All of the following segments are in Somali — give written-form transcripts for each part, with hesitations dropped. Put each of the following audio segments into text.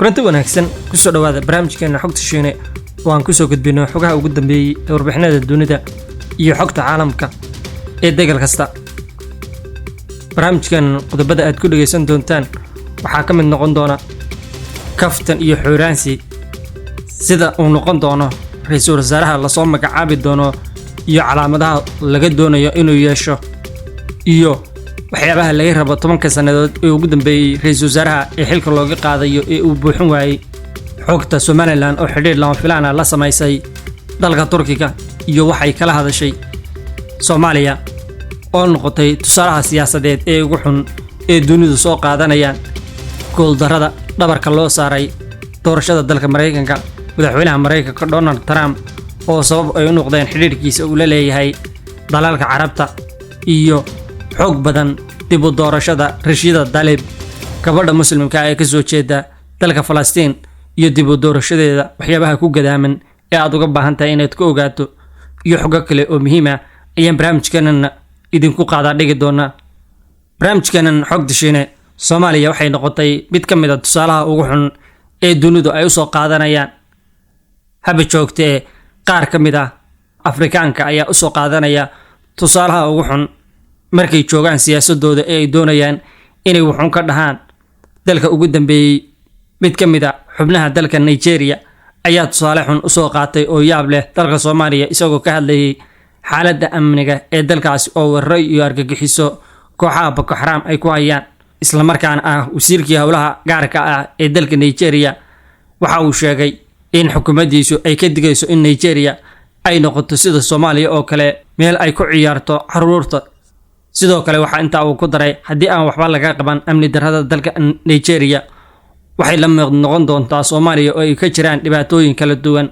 kulanti wanaagsan ku soo dhawaada barnaamijkeena xogta shiine oo aan ku soo gudbino xogaha ugu dambeeyay ee warbixinada dunida iyo xogta caalamka ee degal kasta. barnaamijkan qodobada aad ku dhageysan doontaan waxaa ka mid noqon doona kaftan iyo xuraansi sida uu noqon doono ra'iisul wasaaraha la soo magacaabi doono iyo calaamadaha laga doonayo inuu yeesho iyo waxyaabaha laga rabo 10 sanadood ee ugu dambeeyay ra'iisul wasaaraha ee xilka looga qaadayo ee uu buuxin waayay xogta Somaliland oo xidhiidh lama filaan ah la sameysay dalka Turkiga iyo waxay kala hadashay Soomaaliya oo noqotay tusaalaha siyaasadeed ee ugu xun ee dunidu soo qaadanayaan gool darada dhabarka loo saaray doorashada dalka Mareykanka madaxweynaha Mareykanka Donald Trump oo sabab ay u noqdeen xidhiidhkiisa uu la leeyahay dalalka Carabta iyo xog badan dib u doorashada Rashida Tlaib gabadha muslimka ah ee ka soo jeeda dalka Falastiin iyo dib u doorashadeeda waxyaabaha ku gadaaman ee aad uga baahan tahay inaad ku ogaato iyo xogo kale oo muhiim ah ayaan barnaamijkeena idinku qaada dhigi doona. barnaamijkeena xogta shiine Soomaaliya waxay noqotay mid ka mid ah tusaalaha ugu xun ee dunidu ay u soo qaadanayaan haba joogtee qaar ka mid ah Afrikaanka ayaa u soo qaadanaya tusaalaha ugu xun markay joogaan siyaasadooda ee ay doonayaan inay wuxuun ka dhahaan dalka ugu dambeeyay mid ka mid ah xubnaha dalka Nigeria ayaa tusaale xun u soo qaatay oo yaab leh dalka Soomaaliya isagoo ka hadlayay xaaladda amniga ee dalkaasi oo weeraro iyo argagixiso kooxaha Boko Haram ay ku hayaan isla markaana ah wasiirkii howlaha gaarka ah ee dalka Nigeria waxa uu sheegay in xukuumaddiisu ay ka digayso in Nigeria ay noqoto sida Soomaaliya oo kale meel ay ku ciyaarto caruurta. sidoo kale waxa inta uu ku daray haddii aan waxba laga qaban amni darrada dalka Nigeria waxay la mid noqon doontaa Soomaaliya oo ay ka jiraan dhibaatooyin kala duwan.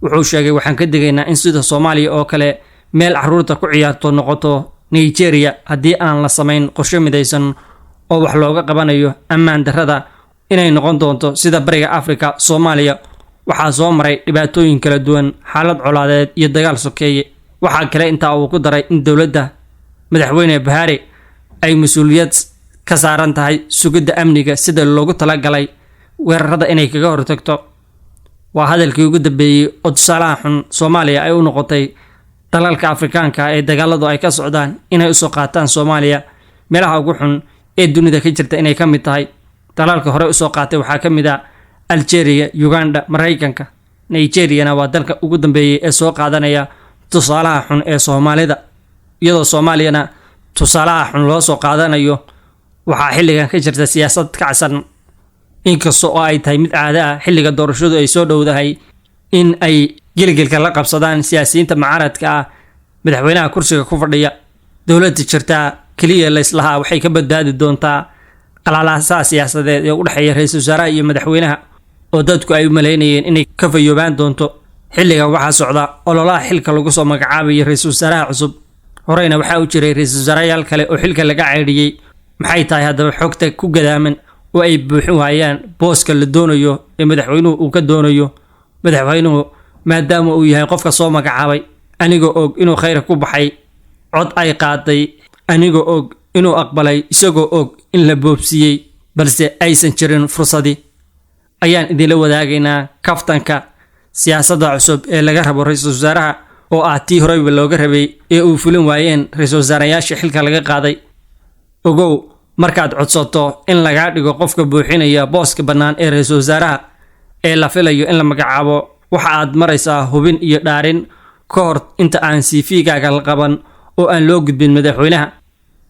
wuxuu sheegay waxaan ka digaynaa in sida Soomaaliya oo kale meel caruurta ku ciyaarto noqoto Nigeria haddii aan la sameyn qorshe midaysan oo wax looga qabanayo ammaan darrada inay noqon doonto sida bariga Afrika. Soomaaliya waxaa soo maray dhibaatooyin kala duwan xaalad colaadeed iyo dagaal sokeeye. waxa kale inta uu ku daray in dawladda madaxweyne Buhari ay mas'uuliyad ka saaran tahay sugidda amniga sida loogu talagalay weerarada inay kaga hortagto. waa hadalkii ugu dambeeyay oo tusaalaha xun Soomaaliya ay u noqotay dalalka Afrikaanka ee dagaaladu ay ka socdaan inay u soo qaataan Soomaaliya meelaha ugu xun ee dunida ka jirta inay ka mid tahay. dalalka hore u soo qaatay waxaa ka mid ah Algeria, Uganda, Mareykanka. Nigeria waa dalka ugu dambeeyay ee soo qaadanaya tusaalaha xun ee Soomaalida iyadoo Soomaaliyana tusaalaha xun loo soo qaadanayo. waxaa xilligan ka jirta siyaasad kacsan inkastoo ay tahay mid caado ah xilliga doorashadu ay soo dhowdahay in ay gilgilka la qabsadaan siyaasiyiinta mucaaradka ah madaxweynaha kursiga ku fadhiya. dawladda jirta kaliya la islaha waxay ka badbaadi doontaa qalalaasa siyaasadeed ee u dhaxeeya ra'iisul wasaaraha iyo madaxweynaha oo dadku ay u maleynayeen inay ka fayoobaan doonto. xilligan waxaa socda ololaha xilka lagu soo magacaabayo ra'iisul wasaaraha cusub. horeyna waxaa u jiray ra'iisul wasaarayaal kale oo xilka laga ceyriyay. maxay tahay haddaba xogta ku gadaaman oo ay buuxin waayaan booska la doonayo ee madaxweynuhu uu ka doonayo? madaxweynuhu maadaama uu yahay qofka soo magacaabay anigoo og inuu khayr ku baxay cod ay qaaday anigoo og inuu aqbalay isagoo og in la boobsiyay balse aysan jirin fursadi ayaan idinla wadaagaynaa kaftanka siyaasadda cusub ee laga rabo ra'iisul wasaaraha oo ah tii horeyba looga rabay ee uu fulin waayeen ra'iisul wasaarayaasha xilka laga qaaday. ogow markaad codsato in laga dhigo qofka buuxinaya booska bannaan ee ra'iisul wasaaraha ee la filayo in la magacaabo waxa aad maraysaa hubin iyo dhaarin ka hor inta aan CV-gaaga la qaban oo aan loo gudbin madaxweynaha.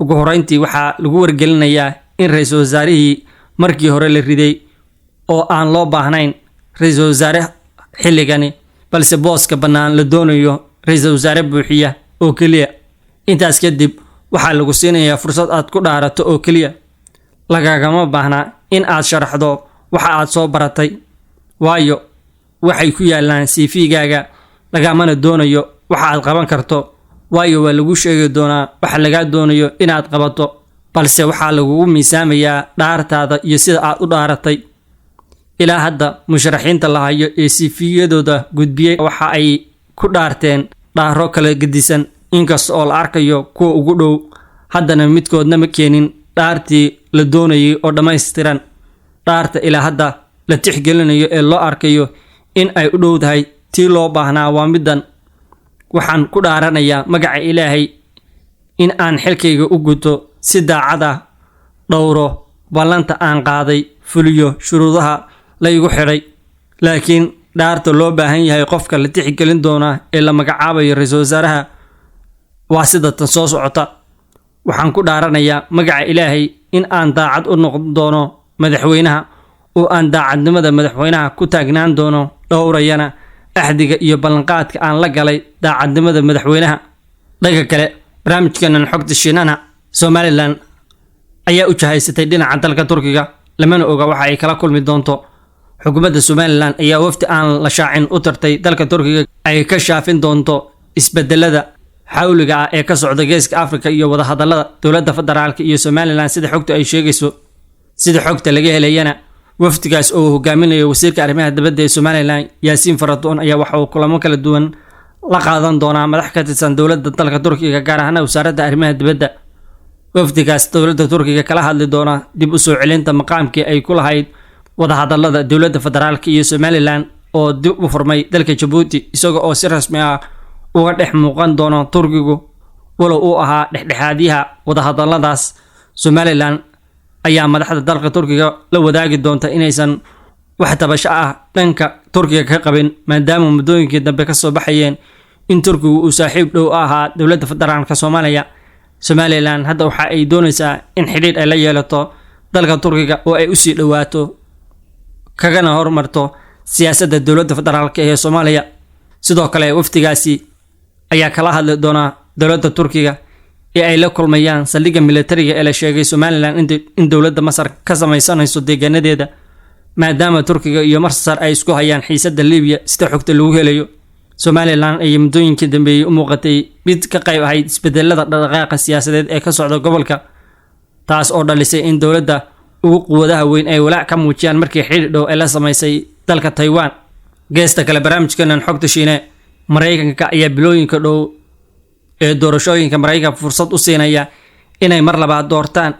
ugu horeyntii waxaa lagu wargelinayaa in ra'iisul wasaarihii markii hore la riday oo aan loo baahnayn ra'iisul wasaare xilligani balse booska bannaan la doonayo ra'iisul wasaare buuxiya oo kaliya. intaas kadib waxaa lagu siinayaa fursad aad ku dhaarato oo kaliya. lagagama baahna in aad sharaxdo waxa aad soo baratay waayo waxay ku yaalaan CV-gaaga lagamana doonayo waxa aad qaban karto waayo waa lagu sheegi doonaa waxa laga doonayo inaad qabato balse waxaa lagu miisaamayaa dhaartaada iyo sida aad u dhaaratay. ilaa hadda musharaxiinta la hayo ee CV-yadooda gudbiyay waxa ay ku dhaarteen dhaaro kala gedisan inkasta oo la arkayo kuwa ugu dhow haddana midkoodna ma keenin dhaartii la doonayay oo dhammaystiran. dhaarta ilaa hadda la tixgelinayo ee loo arkayo in ay u dhowdahay tii loo baahnaa waa middan: waxaan ku dhaaranayaa magaca Ilaahay in aan xilkayga u guto si daacad ah, dhowro ballanta aan qaaday, fuliyo shuruudaha la igu xidhay. laakiin dhaarta loo baahan yahay qofka la tixgelin doona ee la magacaabayo ra'iisul wasaaraha waa sida tan soo socota: waxaan ku dhaaranayaa magaca Ilaahay in aan daacad u noqon doono madaxweynaha, oo aan daacadnimada madaxweynaha ku taagnaan doono, dhowrayana axdiga iyo ballanqaadka aan la galay daacadnimada madaxweynaha. dhanka kale, barnaamijkeenan xogta Shiinaha, Somaliland ayaa u jahaysatay dhinaca dalka Turkiga, lamana oga waxa ay kala kulmi doonto. xukuumadda Somaliland ayaa wafdi aan la shaacin u tartay dalka Turkiga ay ka shaafin doonto isbedelada xawliga ah ee ka socda Geeska Afrika iyo wadahadallada dowladda federaalka iyo Somaliland sida xogta ay sheegayso. sida xogta laga helayana, wafdigaas oo hogaaminayo wasiirka arrimaha dibadda ee Somaliland Yaasiin Faratoon ayaa waxa uu kulamo kala duwan la qaadan doonaa madax ka tirsan dowladda dalka Turkiga, gaar ahaan wasaaradda arrimaha dibadda. wafdigaas dowladda Turkiga kala hadli doona dib u soo celinta maqaamkii ay ku lahayd wadahadallada dowladda federaalka iyo Somaliland oo dib u furmay dalka Djibouti, isaga oo si rasmi ah uga dhex muuqan doona Turkigu walow uu ahaa dhexdhexaadiyaha wadahadalladaas. Somaliland ayaa madaxda dalka Turkiga la wadaagi doonta inaysan wax tabasho ah dhanka Turkiga ka qabin, maadaama muddooyinkii dambe ka soo baxayeen in Turkigu uu saaxiib dhow ahaa dowladda federaalka Soomaaliya. Somaliland hadda waxa ay doonaysaa in xidhiidh ay la yeelato dalka Turkiga oo ay u sii dhawaato kagana hormarto siyaasadda dowladda federaalka ee Soomaaliya. sidoo kale, wafdigaasi ayaa kala hadli doona dowladda Turkiga ee ay la kulmayaan saldhigga militariga ee la sheegay Somaliland in dowladda Masar ka samaysanayso deegaanadeeda, maadaama Turkiga iyo Masar ay isku hayaan xiisadda Liibiya sida xogta lagu helayo. Somaliland ayaa muddooyinkii dambeeyay u muuqatay mid ka qayb ahayd isbedelada dhaqdhaqaaqa siyaasadeed ee ka socda gobolka, taas oo dhalisay in dowladda ugu quwadaha weyn ay walaac ka muujiyaan markii xidhiidh dhow ay la samaysay dalka Taiwan. geesta kale, barnaamijkeenan xogta Shiine, Mareykanka ayaa bilooyinka dhow ee doorashooyinka Mareykanka fursad u siinaya inay mar labaad doortaan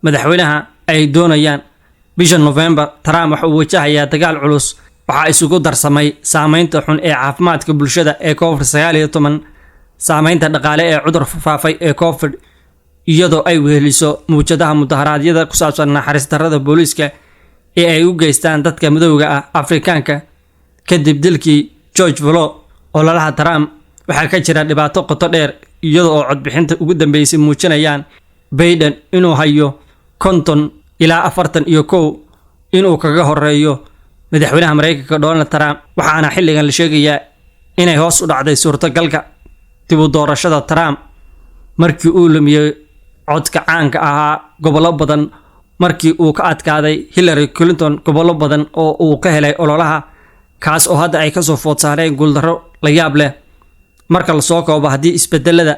madaxweynaha ay doonayaan. bisha November, Trump waxa uu wajahayaa dagaal culus. waxaa isugu darsamay saameynta xun ee caafimaadka bulshada ee COVID-19, saameynta dhaqaale ee cudur faafay ee COVID, iyadoo ay weheliso muujadaha mudaharaadyada ku saabsan naxariis darrada booliiska ee ay u geystaan dadka madowga ah Afrikaanka kadib dilkii George Floyd. ololaha Trump waxaa ka jira dhibaato qoto dheer, iyadoo oo codbixinta ugu dambeysay muujinayaan Biden inuu hayo 50 ilaa 41 inuu kaga horeeyo madaxweynaha Mareykanka Donald Trump, waxaana xilligan la sheegayaa inay hoos u dhacday suurtagalka dib u doorashada Trump markii uu lumiyay codka caanka ahaa gobollo badan markii uu ka adkaaday Hillary Clinton gobollo badan oo uu ka helay ololaha, kaas oo hadda ay ka soo food saareen guuldarro la yaab leh. marka la soo koobo, haddii isbedelada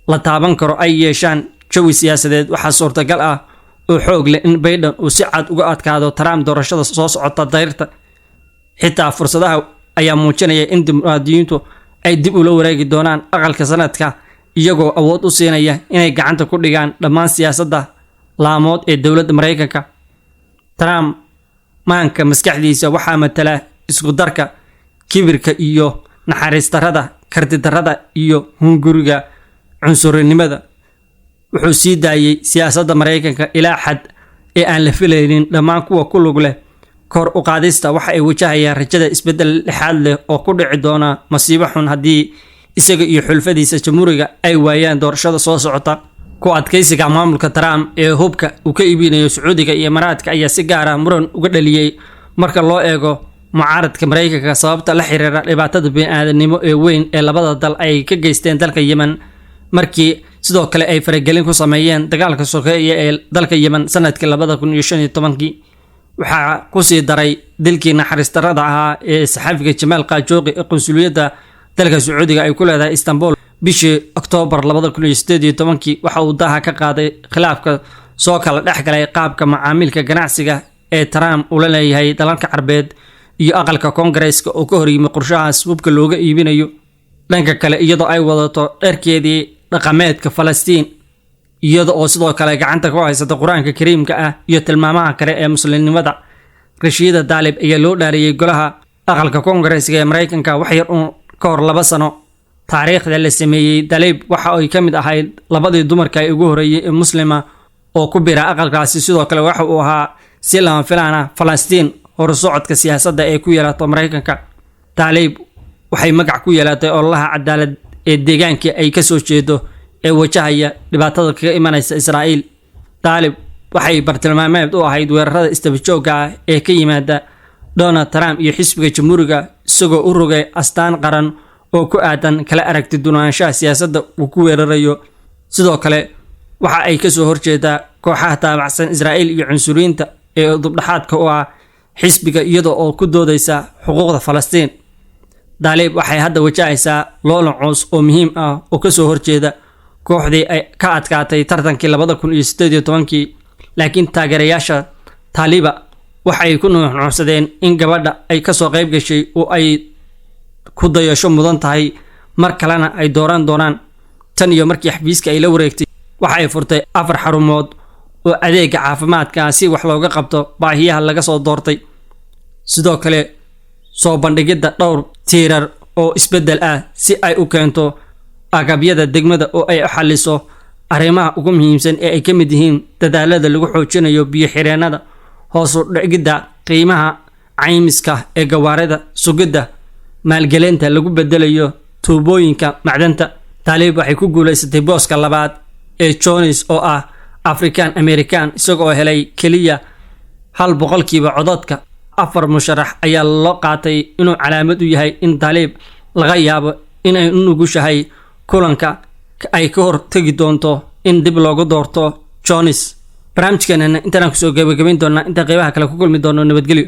la taaban karo ay yeeshaan jawi siyaasadeed, waxaa suurtagal ah oo xoog leh in Biden uu si cad uga adkaado Trump doorashada soo socota dayrta. xitaa fursadaha ayaa muujinaya in dimuqraadiyiintu ay dib ula wareegi doonaan aqalka sanadka, iyagoo awood u siinaya inay gacanta ku dhigaan dhammaan siyaasadda laamood ee dowladda Mareykanka. Trump maanka maskaxdiisa waxaa matala isku darka kibirka iyo naxariis darrada, karti darrada iyo hunguriga cunsurinimada. wuxuu sii daayay siyaasadda Mareykanka ilaa xad ee aan la filaynin. dhammaan kuwa ku lug leh kor u qaadista waxa ay wajahayaan rajada isbedel lixaad leh oo ku dhici doona masiibo xun haddii isaga iyo xulfadiisa jamhuuriga ay waayaan doorashada soo socota. ku adkaysiga maamulka Trump ee hubka uu ka iibinayo Sacuudiga iyo Imaaraadka ayaa si gaar ah muran uga dhaliyay marka loo eego mucaaradka Mareykanka sababta la xiriira dhibaatada bini'aadanimo ee weyn ee labada dal ay ka geysteen dalka Yemen, markii sidoo kale ay faragelin ku sameeyeen dagaalka sokeeye ee dalka Yemen sanadkii 2015. waxaa ku sii daray dilkii naxariis darrada ahaa ee saxaafiga Jamaal Khashoggi ee qunsuliyadda dalka Sacuudiga ay ku leedahay Istanbul bishii Oktoobar 2018. waxa uu daha ka qaaday khilaafka soo kala dhexgalay qaabka macaamilka ganacsiga ee Trump uu la leeyahay dalalka Carbeed iyo aqalka Koongareeska oo ka horyimid qorshahaas hubka looga iibinayo. dhanka kale, iyadoo ay wadato dherkeedii dhaqameedka Falastiin, iyada oo sidoo kale gacanta ku haysata Quraanka Kariimka ah iyo tilmaamaha kale ee muslimnimada, Rashida Tlaib ayaa loo dhaariyay golaha aqalka Koongareeska ee Mareykanka wax yar ka hor 2 sano. Taariikhda la sameeyay Tlaib waxa ay ka mid ahayd labadii dumarka ee ugu horeeyay ee Muslima oo ku biira aqalkaasi. Sidoo kale waxa uu ahaa si lama filaan ah Falastiin horsocodka siyaasadda ee ku yeelato Mareykanka. Tlaib waxay magac ku yeelatay ololaha cadaalad ee deegaanka ay ka soo jeedo ee wajahaya dhibaatada kaga imanaysa Israa'iil. Tlaib waxay bartilmaameed u ahayd weerarada istaba joogga ah ee ka yimaada Donald Trump iyo xisbiga Jamhuuriga, isagoo u rogay astaan qaran oo ku aadan kala aragti duwanaanshaha siyaasadda uu ku weerarayo. Sidoo kale waxa ay ka soo horjeedaa kooxaha taabacsan Israa'iil iyo cunsuriyiinta ee dubdhaxaadka u ah xisbiga iyadoo oo ku doodaysa xuquuqda Falastiin. Tlaib waxay hadda wajahaysaa loolan cusub oo muhiim ah oo ka soo horjeeda kooxdii ay ka adkaatay tartankii 2018, laakiin taageerayaasha Taliba waxay ku nuuxnuuxsadeen in gabadha ay ka soo qayb gashay oo ay ku dayasho mudan tahay mar kalena ay dooran doonaan. Tan iyo markii xafiiska ay la wareegtay waxa ay furtay 4 xarumood oo adeega caafimaadka si wax looga qabto baahiyaha laga soo doortay. Sidoo kale soo bandhigida dhowr tiirar oo isbedel ah si ay u keento agabyada degmada oo ay xalliso arrimaha ugu muhiimsan ee ay ka mid yihiin dadaalada lagu xoojinayo biyo xireennada, hoos u dhigidda qiimaha caymiska ee gawaarida, sugidda maalgelinta lagu bedelayo tuubooyinka macdanta. Tlaib waxay ku guuleysatay booska labaad ee Jones oo ah African American, isagoo helay kaliya 1% codadka. 4 musharax ayaa loo qaatay inuu calaamad u yahay in Tlaib laga yaabo inay u nugushahay kulanka ay ka hor tagi doonto in dib loogu doorto Jones. Barnaamijkeena intaan ku soo gabagabayn doonaa inta qaybaha kale ku kulmi doono. Nabadgelyo.